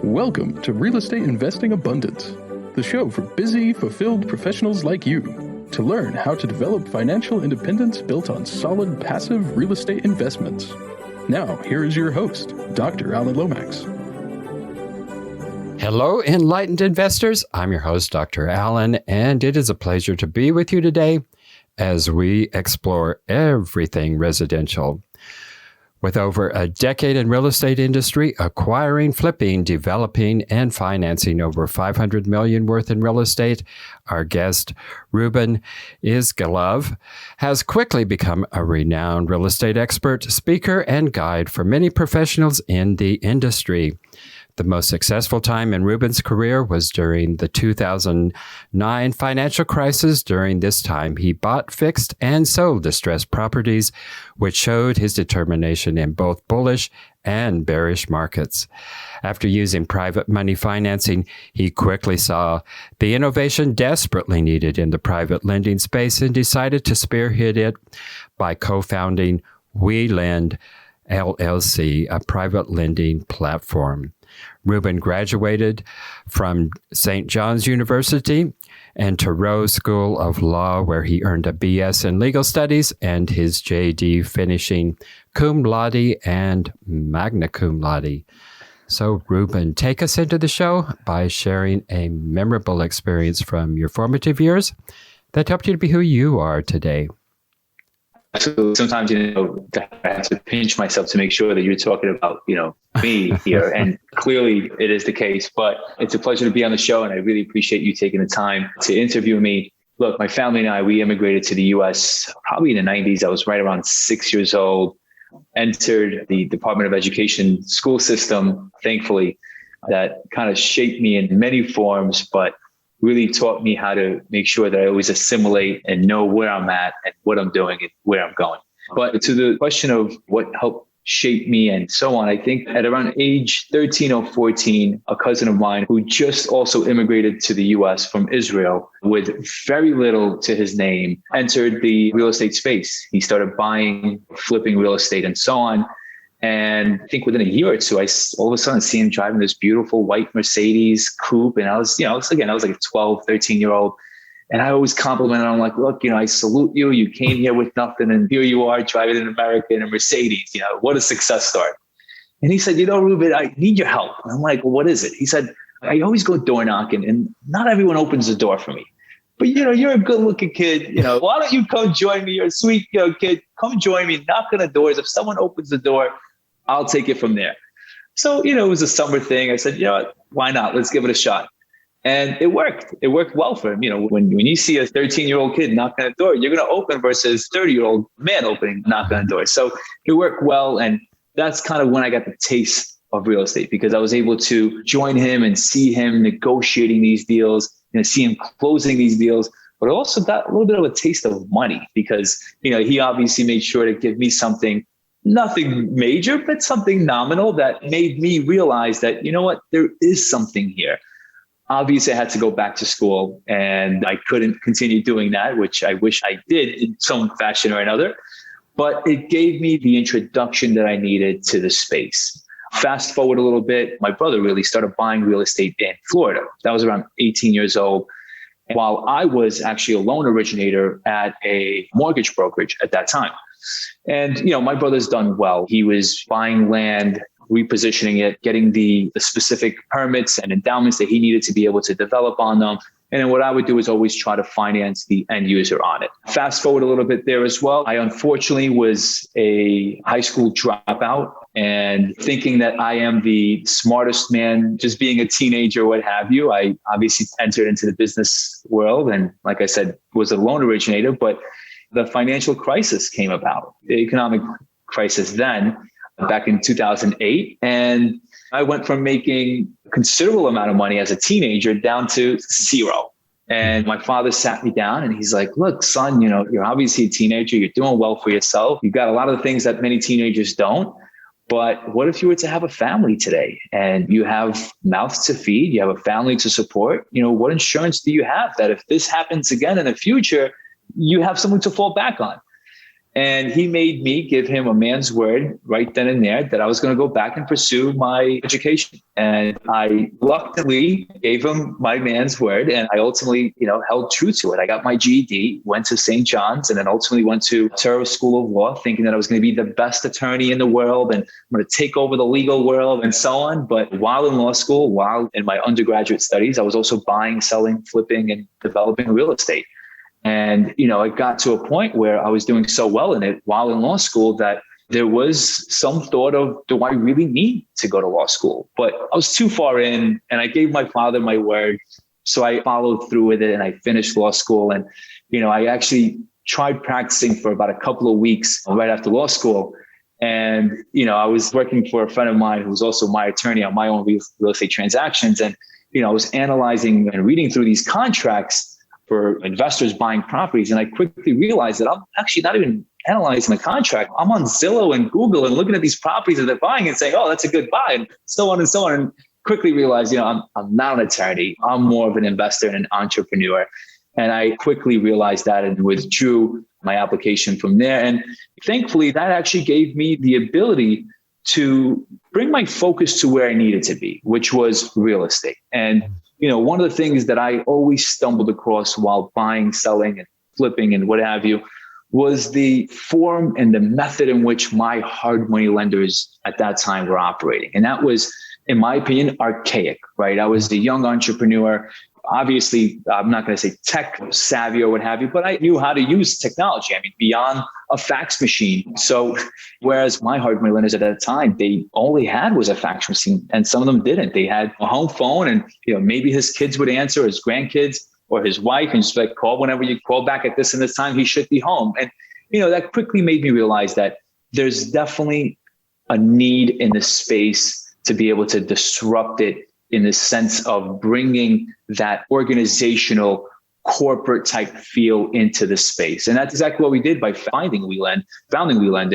Welcome to Real Estate Investing Abundance, the show for busy, fulfilled professionals like you to learn how to develop financial independence built on solid, passive real estate investments. Now, here is your host, Dr. Alan Lomax. Hello, enlightened investors. I'm your host, Dr. Alan, and it is a pleasure to be with you today as we explore everything residential. With over a decade in real estate industry, acquiring, flipping, developing, and financing over $500 million worth in real estate, our guest, Ruben Izgelove, has quickly become a renowned real estate expert, speaker, and guide for many professionals in the industry. The most successful time in Rubens' career was during the 2009 financial crisis. During this time, he bought, fixed, and sold distressed properties, which showed his determination in both bullish and bearish markets. After using private money financing, he quickly saw the innovation desperately needed in the private lending space and decided to spearhead it by co-founding We Lend LLC, a private lending platform. Ruben graduated from St. John's University and Touro School of Law, where he earned a BS in legal studies and his JD, finishing cum laude and magna cum laude. So, Ruben, take us into the show by sharing a memorable experience from your formative years that helped you to be who you are today. So sometimes, I have to pinch myself to make sure that you're talking about, me here. And clearly it is the case, but it's a pleasure to be on the show. And I really appreciate you taking the time to interview me. Look, my family and I, we immigrated to the US probably in the 90s. I was right around 6 years old, entered the Department of Education school system, thankfully, that kind of shaped me in many forms, but really taught me how to make sure that I always assimilate and know where I'm at and what I'm doing and where I'm going. But to the question of what helped shape me and so on, I think at around age 13 or 14, a cousin of mine who just also immigrated to the US from Israel with very little to his name entered the real estate space. He started buying, flipping real estate and so on. And I think within a year or two, I all of a sudden see him driving this beautiful white Mercedes coupe. And I was like a 12, 13-year-old. And I always complimented him, like, look, I salute you. You came here with nothing. And here you are driving an American and a Mercedes. What a success story. And he said, Ruben, I need your help. And I'm like, well, what is it? He said, I always go door knocking and not everyone opens the door for me. But, you're a good looking kid. Why don't you come join me? You're a sweet kid. Come join me. Knock on the doors. If someone opens the door, I'll take it from there. So, it was a summer thing. I said, why not? Let's give it a shot. And it worked. It worked well for him. When you see a 13-year-old kid knocking on the door, you're going to open versus 30-year-old man knocking on the door. So it worked well. And that's kind of when I got the taste of real estate, because I was able to join him and see him negotiating these deals, see him closing these deals. But I also got a little bit of a taste of money because, he obviously made sure to give me something, nothing major, but something nominal that made me realize that, there is something here. Obviously, I had to go back to school and I couldn't continue doing that, which I wish I did in some fashion or another. But it gave me the introduction that I needed to the space. Fast forward a little bit, my brother really started buying real estate in Florida. That was around 18 years old, while I was actually a loan originator at a mortgage brokerage at that time. And, my brother's done well. He was buying land, repositioning it, getting the specific permits and endowments that he needed to be able to develop on them. And then what I would do is always try to finance the end user on it. Fast forward a little bit there as well. I unfortunately was a high school dropout, and thinking that I am the smartest man, just being a teenager, what have you, I obviously entered into the business world. And like I said, was a loan originator, but the financial crisis came about, the economic crisis then, back in 2008. And I went from making a considerable amount of money as a teenager down to zero. And my father sat me down and he's like, look, son, you're obviously a teenager. You're doing well for yourself. You've got a lot of the things that many teenagers don't. But what if you were to have a family today and you have mouths to feed, you have a family to support? What insurance do you have that if this happens again in the future, you have someone to fall back on? And he made me give him a man's word right then and there that I was going to go back and pursue my education. And I luckily gave him my man's word. And I ultimately, held true to it. I got my GED, went to St. John's, and then ultimately went to Touro School of Law, thinking that I was going to be the best attorney in the world and I'm going to take over the legal world and so on. But while in law school, while in my undergraduate studies, I was also buying, selling, flipping, and developing real estate. And, it got to a point where I was doing so well in it while in law school that there was some thought of, do I really need to go to law school? But I was too far in and I gave my father my word. So I followed through with it and I finished law school. And, I actually tried practicing for about a couple of weeks right after law school. And, I was working for a friend of mine who was also my attorney on my own real estate transactions. And, I was analyzing and reading through these contracts for investors buying properties. And I quickly realized that I'm actually not even analyzing the contract. I'm on Zillow and Google and looking at these properties that they're buying and saying, oh, that's a good buy, and so on and so on. And quickly realized, I'm not an attorney. I'm more of an investor and an entrepreneur. And I quickly realized that and withdrew my application from there. And thankfully, that actually gave me the ability to bring my focus to where I needed to be, which was real estate. And one of the things that I always stumbled across while buying, selling, and flipping and what have you was the form and the method in which my hard money lenders at that time were operating. And that was, in my opinion, archaic, right? I was the young entrepreneur. Obviously, I'm not going to say tech savvy or what have you, but I knew how to use technology. I mean, beyond a fax machine. So whereas my hard money lenders at that time, they only had was a fax machine, and some of them didn't. They had a home phone, and maybe his kids would answer, his grandkids or his wife, and just like, call whenever you call back at this and this time, he should be home. And that quickly made me realize that there's definitely a need in this space to be able to disrupt it in the sense of bringing that organizational corporate type feel into the space. And that's exactly what we did by founding WeLend.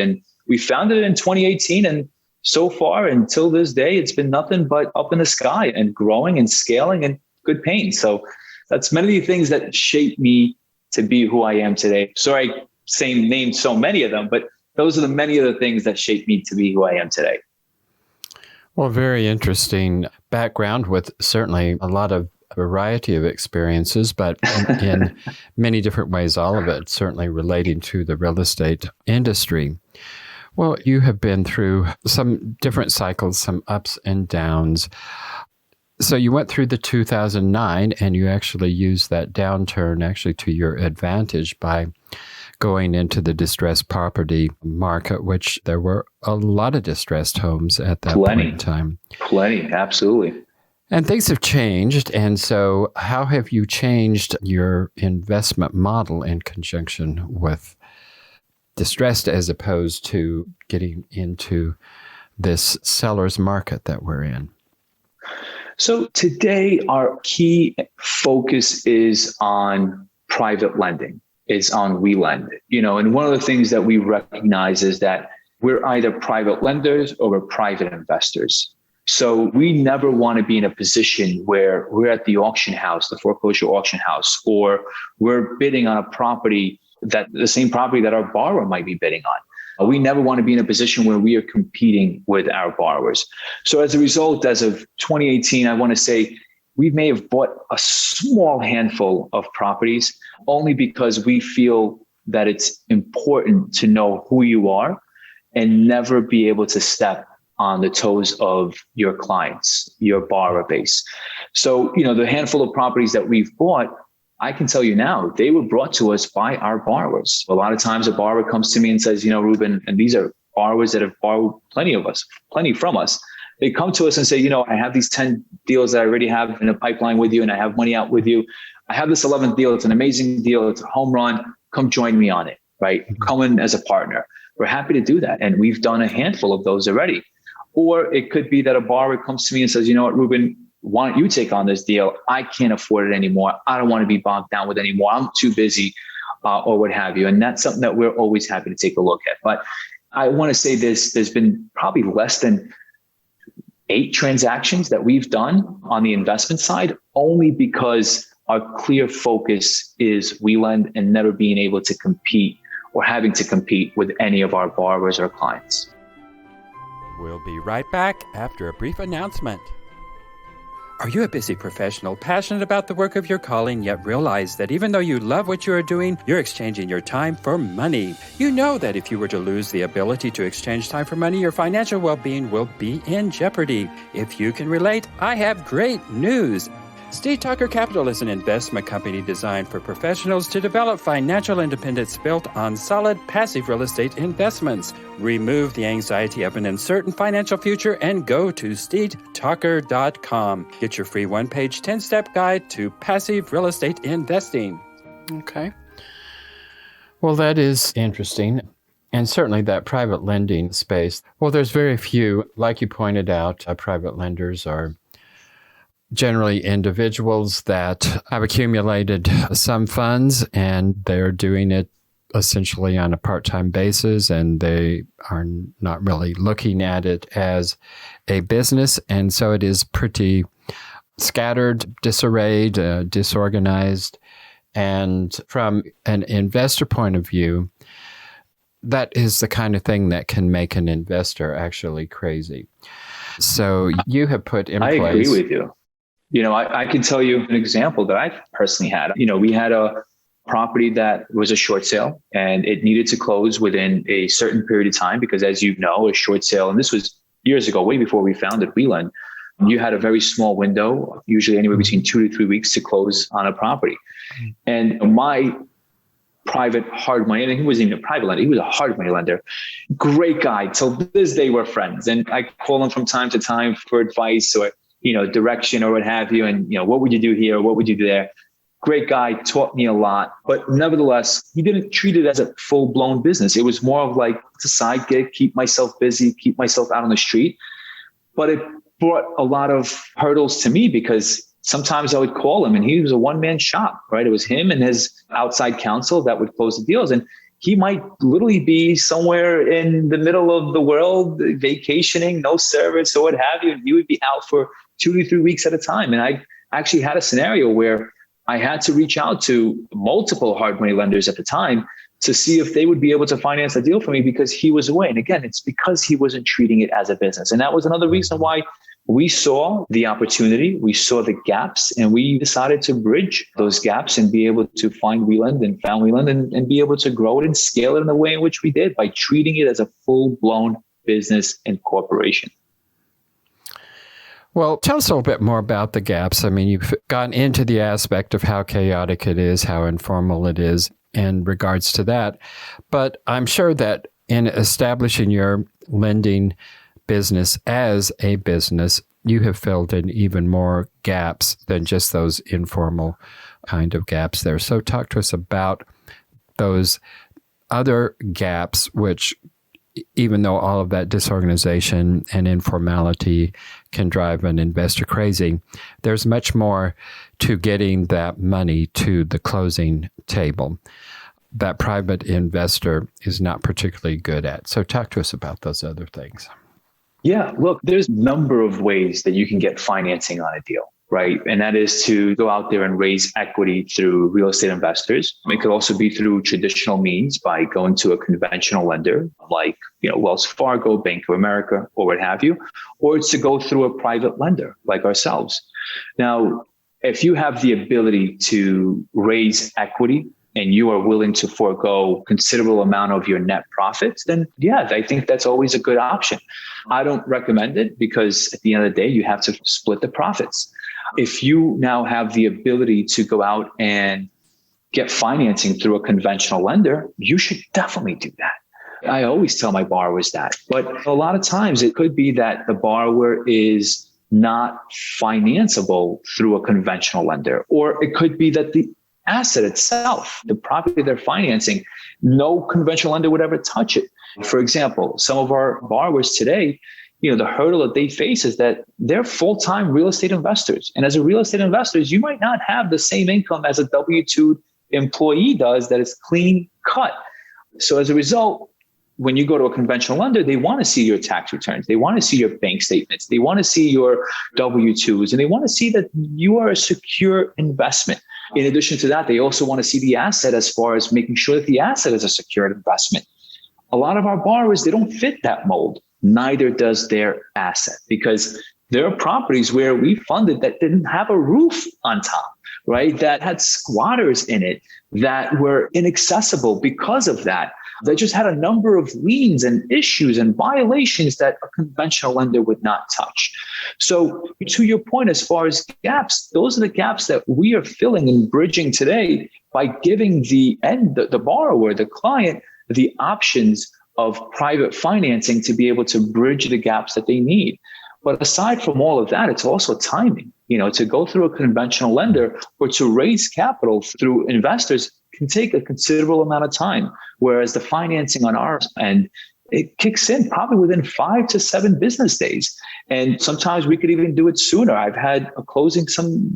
And we founded it in 2018. And so far until this day, it's been nothing but up in the sky and growing and scaling and good pain. So that's many of the things that shaped me to be who I am today. Sorry, named so many of them, but those are the many of the things that shaped me to be who I am today. Well, very interesting background with certainly a lot of variety of experiences, but in many different ways, all of it certainly relating to the real estate industry. Well, you have been through some different cycles, some ups and downs. So you went through the 2009 and you actually used that downturn actually to your advantage by going into the distressed property market, which there were a lot of distressed homes at that point in time. Plenty, absolutely. And things have changed. And so how have you changed your investment model in conjunction with distressed as opposed to getting into this seller's market that we're in? So today, our key focus is on private lending. Is on WeLend, and one of the things that we recognize is that we're either private lenders or we're private investors. So we never want to be in a position where we're at the auction house, the foreclosure auction house, or we're bidding on a property that the same property that our borrower might be bidding on. We never want to be in a position where we are competing with our borrowers. So as a result, as of 2018, I want to say we may have bought a small handful of properties only because we feel that it's important to know who you are and never be able to step on the toes of your clients, your borrower base. So, the handful of properties that we've bought, I can tell you now, they were brought to us by our borrowers. A lot of times a borrower comes to me and says, Ruben, and these are borrowers that have borrowed plenty from us. They come to us and say, I have these 10 deals that I already have in a pipeline with you, and I have money out with you. I have this 11th deal. It's an amazing deal. It's a home run. Come join me on it, right? Come in as a partner. We're happy to do that. And we've done a handful of those already. Or it could be that a borrower comes to me and says, Ruben, why don't you take on this deal? I can't afford it anymore. I don't want to be bogged down with it anymore. I'm too busy or what have you. And that's something that we're always happy to take a look at. But I want to say there's been probably less than 8 transactions that we've done on the investment side, only because our clear focus is WeLend and never being able to compete or having to compete with any of our borrowers or clients. We'll be right back after a brief announcement. Are you a busy professional, passionate about the work of your calling, yet realize that even though you love what you are doing, you're exchanging your time for money? You know that if you were to lose the ability to exchange time for money, your financial well-being will be in jeopardy. If you can relate, I have great news. Steed Tucker Capital is an investment company designed for professionals to develop financial independence built on solid, passive real estate investments. Remove the anxiety of an uncertain financial future and go to steedtucker.com. Get your free one-page 10-step guide to passive real estate investing. Okay. Well, that is interesting. And certainly that private lending space. Well, there's very few, like you pointed out, private lenders are generally individuals that have accumulated some funds and they're doing it essentially on a part-time basis, and they are not really looking at it as a business. And so it is pretty scattered, disarrayed, disorganized. And from an investor point of view, that is the kind of thing that can make an investor actually crazy. So you have put in place... I agree with you. I can tell you an example that I personally had. We had a property that was a short sale and it needed to close within a certain period of time because, as you know, a short sale, and this was years ago, way before we founded WeLend, you had a very small window, usually anywhere between 2 to 3 weeks to close on a property. And my private hard money, and he wasn't even a private lender, he was a hard money lender. Great guy. Till this day, we're friends. And I call him from time to time for advice or direction or what have you. And, what would you do here? What would you do there? Great guy, taught me a lot, but nevertheless, he didn't treat it as a full blown business. It was more of like, it's a side gig, keep myself busy, keep myself out on the street. But it brought a lot of hurdles to me because sometimes I would call him and he was a one-man shop, right? It was him and his outside counsel that would close the deals. And he might literally be somewhere in the middle of the world, vacationing, no service or what have you. And he would be out for 2 to 3 weeks at a time. And I actually had a scenario where I had to reach out to multiple hard money lenders at the time to see if they would be able to finance a deal for me because he was away. And again, it's because he wasn't treating it as a business. And that was another reason why we saw the opportunity, we saw the gaps, and we decided to bridge those gaps and be able to find WeLend and found WeLend and be able to grow it and scale it in the way in which we did by treating it as a full-blown business and corporation. Well, tell us a little bit more about the gaps. I mean, you've gone into the aspect of how chaotic it is, how informal it is in regards to that. But I'm sure that in establishing your lending business as a business, you have filled in even more gaps than just those informal kind of gaps there. So talk to us about those other gaps, which even though all of that disorganization and informality can drive an investor crazy, there's much more to getting that money to the closing table that private investor is not particularly good at. So talk to us about those other things. Yeah, look, there's a number of ways that you can get financing on a deal, right? And that is to go out there and raise equity through real estate investors. It could also be through traditional means by going to a conventional lender like Wells Fargo, Bank of America, or what have you, or it's to go through a private lender like ourselves. Now, if you have the ability to raise equity and you are willing to forego considerable amount of your net profits, then yeah, I think that's always a good option. I don't recommend it because at the end of the day, you have to split the profits. If you now have the ability to go out and get financing through a conventional lender, you should definitely do that. I always tell my borrowers that, but a lot of times it could be that the borrower is not financeable through a conventional lender, or it could be that the asset itself, the property they're financing, no conventional lender would ever touch it. For example, some of our borrowers today, the hurdle that they face is that they're full-time real estate investors. And as a real estate investor, you might not have the same income as a W-2 employee does that is clean cut. So as a result, when you go to a conventional lender, they want to see your tax returns. They want to see your bank statements. They want to see your W-2s, and they want to see that you are a secure investment. In addition to that, they also want to see the asset as far as making sure that the asset is a secured investment. A lot of our borrowers, they don't fit that mold. Neither does their asset, because there are properties where we funded that didn't have a roof on top, right? That had squatters in it that were inaccessible because of that. They just had a number of liens and issues and violations that a conventional lender would not touch. So to your point, as far as gaps, those are the gaps that we are filling and bridging today by giving the borrower, the client, the options of private financing to be able to bridge the gaps that they need. But aside from all of that, it's also timing. To go through a conventional lender or to raise capital through investors can take a considerable amount of time, whereas the financing on our end, it kicks in probably within 5 to 7 business days. And sometimes we could even do it sooner. I've had a closing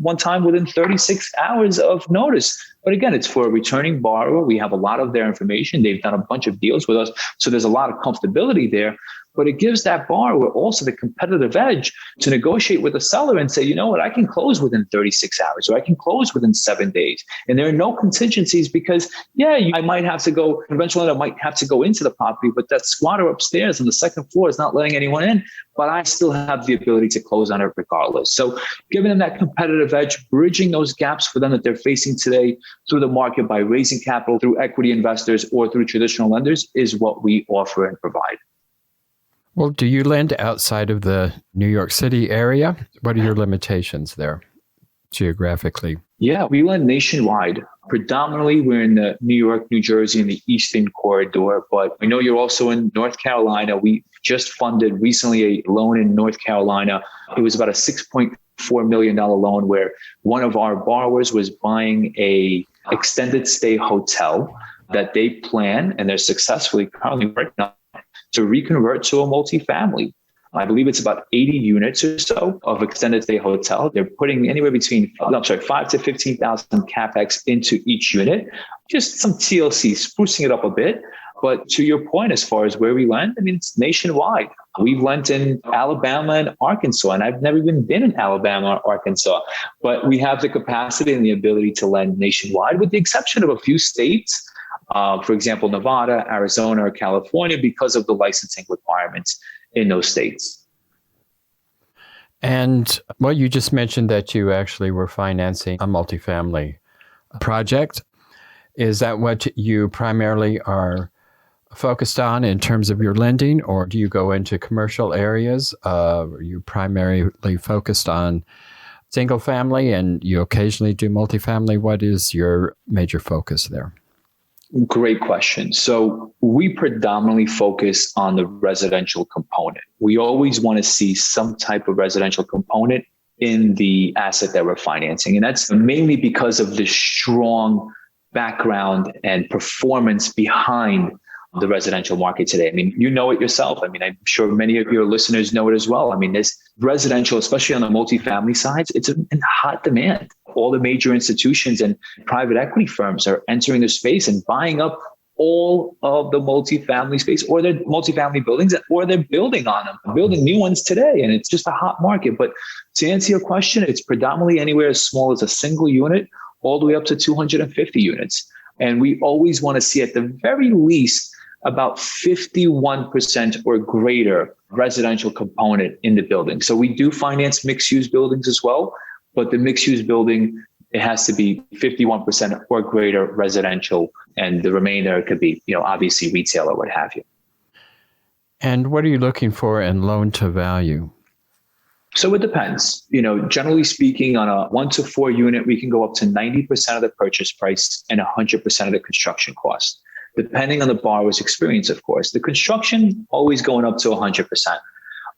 one time within 36 hours of notice. But again, it's for a returning borrower. We have a lot of their information. They've done a bunch of deals with us. So there's a lot of comfortability there. But it gives that borrower also the competitive edge to negotiate with the seller and say, you know what, I can close within 36 hours or I can close within 7 days. And there are no contingencies because, I might have to go, conventional lender might have to go into the property, but that squatter upstairs on the second floor is not letting anyone in, but I still have the ability to close on it regardless. So giving them that competitive edge, bridging those gaps for them that they're facing today through the market by raising capital through equity investors or through traditional lenders is what we offer and provide. Well, do you lend outside of the New York City area? What are your limitations there geographically? Yeah, we lend nationwide. Predominantly, we're in the New York, New Jersey, and the Eastern Corridor. But I know you're also in North Carolina. We just funded recently a loan in North Carolina. It was about a $6.4 million loan where one of our borrowers was buying a extended stay hotel that they plan, and they're successfully currently working on to reconvert to a multifamily. I believe it's about 80 units or so of extended stay hotel. They're putting anywhere between 5 to 15,000 capex into each unit. Just some TLC, sprucing it up a bit. But to your point, as far as where we lend, it's nationwide. We've lent in Alabama and Arkansas, and I've never even been in Alabama or Arkansas. But we have the capacity and the ability to lend nationwide, with the exception of a few states. For example, Nevada, Arizona, or California, because of the licensing requirements in those states. And you just mentioned that you actually were financing a multifamily project. Is that what you primarily are focused on in terms of your lending, or do you go into commercial areas? Are you primarily focused on single family and you occasionally do multifamily? What is your major focus there? Great question. So we predominantly focus on the residential component. We always want to see some type of residential component in the asset that we're financing. And that's mainly because of the strong background and performance behind the residential market today. You know it yourself. I'm sure many of your listeners know it as well. This residential, especially on the multifamily sides, it's in hot demand. All the major institutions and private equity firms are entering the space and buying up all of the multifamily space or their multifamily buildings, or they're building on them, building new ones today. And it's just a hot market. But to answer your question, it's predominantly anywhere as small as a single unit all the way up to 250 units. And we always want to see at the very least about 51% or greater residential component in the building. So we do finance mixed-use buildings as well, but the mixed-use building, it has to be 51% or greater residential, and the remainder could be, obviously retail or what have you. And what are you looking for in loan to value? So it depends. Generally speaking, on a 1 to 4 unit, we can go up to 90% of the purchase price and 100% of the construction cost, depending on the borrower's experience, of course. The construction always going up to 100%.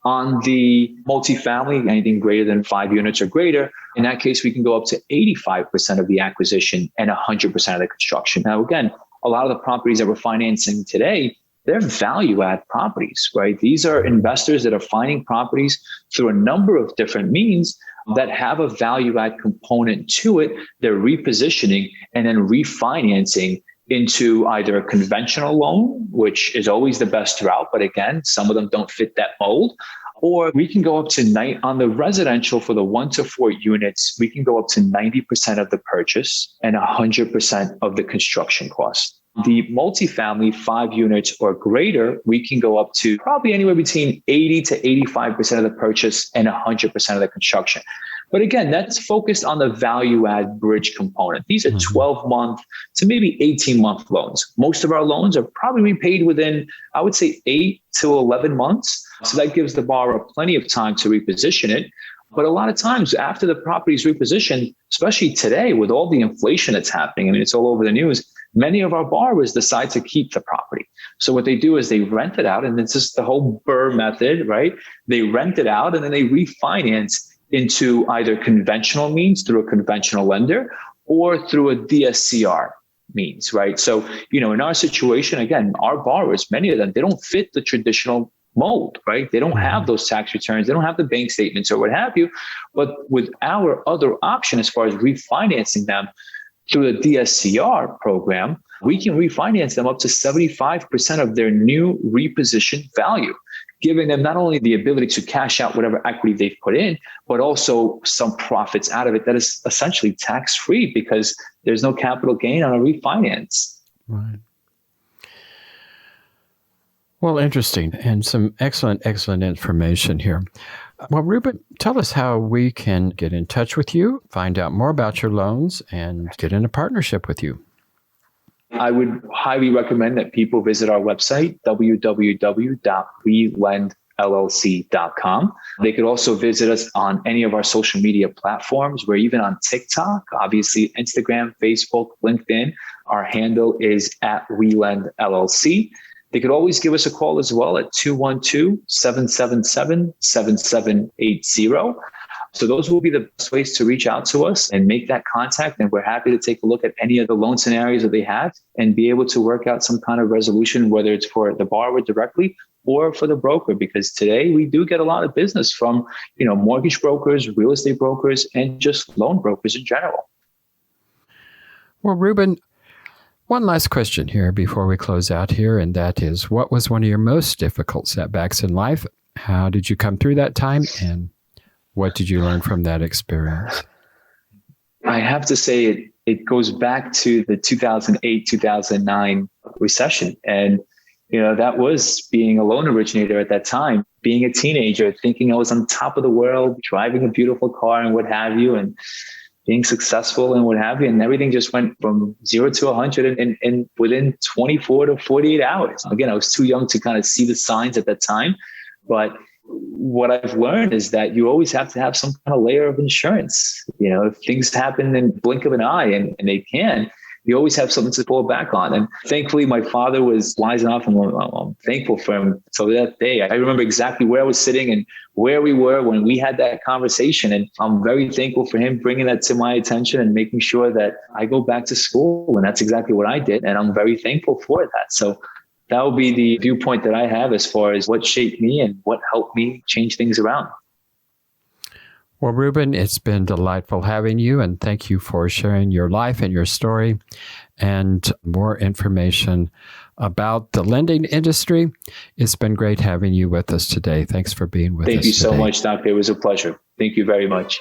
On the multifamily, anything greater than 5 units or greater, in that case, we can go up to 85% of the acquisition and 100% of the construction. Now, again, a lot of the properties that we're financing today, they're value add properties, right? These are investors that are finding properties through a number of different means that have a value add component to it. They're repositioning and then refinancing into either a conventional loan, which is always the best route. But again, some of them don't fit that mold. Or we can go up to night on the residential for the 1 to 4 units. We can go up to 90% of the purchase and 100% of the construction cost. The multifamily 5 units or greater, we can go up to probably anywhere between 80 to 85% of the purchase and 100% of the construction. But again, that's focused on the value add bridge component. These are 12-month to maybe 18-month loans. Most of our loans are probably repaid within, I would say, 8 to 11 months. So that gives the borrower plenty of time to reposition it. But a lot of times after the property is repositioned, especially today with all the inflation that's happening, I mean, it's all over the news, many of our borrowers decide to keep the property. So what they do is they rent it out, and it's just the whole BRRRR method, right? They rent it out and then they refinance into either conventional means through a conventional lender or through a DSCR means, right? So, in our situation, again, our borrowers, many of them, they don't fit the traditional mold, right? They don't have those tax returns. They don't have the bank statements or what have you. But with our other option, as far as refinancing them through the DSCR program, we can refinance them up to 75% of their new repositioned value, giving them not only the ability to cash out whatever equity they've put in, but also some profits out of it that is essentially tax-free because there's no capital gain on a refinance. Right. Well, interesting, and some excellent information here. Well, Ruben, tell us how we can get in touch with you, find out more about your loans, and get in a partnership with you. I would highly recommend that people visit our website, www.welendllc.com. They could also visit us on any of our social media platforms. We're even on TikTok, obviously Instagram, Facebook, LinkedIn. Our handle is @WeLendLLC. They could always give us a call as well at 212-777-7780. So those will be the best ways to reach out to us and make that contact. And we're happy to take a look at any of the loan scenarios that they have and be able to work out some kind of resolution, whether it's for the borrower directly or for the broker, because today we do get a lot of business from, mortgage brokers, real estate brokers, and just loan brokers in general. Well, Ruben, one last question here before we close out here, and that is, what was one of your most difficult setbacks in life? How did you come through that time, and what did you learn from that experience? I have to say it goes back to the 2008, 2009 recession. And, that was being a loan originator at that time, being a teenager, thinking I was on top of the world, driving a beautiful car and what have you, and being successful and what have you. And everything just went from 0 to 100 and within 24 to 48 hours. Again, I was too young to kind of see the signs at that time. But what I've learned is that you always have to have some kind of layer of insurance. If things happen in the blink of an eye, and they can, you always have something to fall back on. And thankfully, my father was wise enough, and I'm thankful for him. So that day, I remember exactly where I was sitting and where we were when we had that conversation. And I'm very thankful for him bringing that to my attention and making sure that I go back to school. And that's exactly what I did. And I'm very thankful for that. So that will be the viewpoint that I have as far as what shaped me and what helped me change things around. Well, Ruben, it's been delightful having you, and thank you for sharing your life and your story and more information about the lending industry. It's been great having you with us today. Thanks for being with us. Thank you so much, Doctor. It was a pleasure. Thank you very much.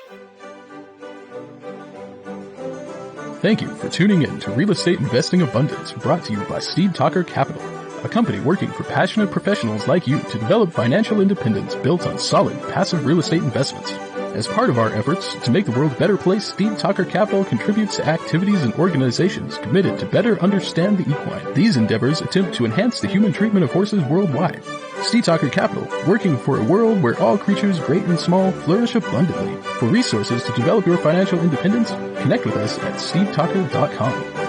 Thank you for tuning in to Real Estate Investing Abundance, brought to you by Steve Talker Capital, a company working for passionate professionals like you to develop financial independence built on solid, passive real estate investments. As part of our efforts to make the world a better place, Steve Talker Capital contributes to activities and organizations committed to better understand the equine. These endeavors attempt to enhance the human treatment of horses worldwide. Steve Talker Capital, working for a world where all creatures, great and small, flourish abundantly. For resources to develop your financial independence, connect with us at stevetalker.com.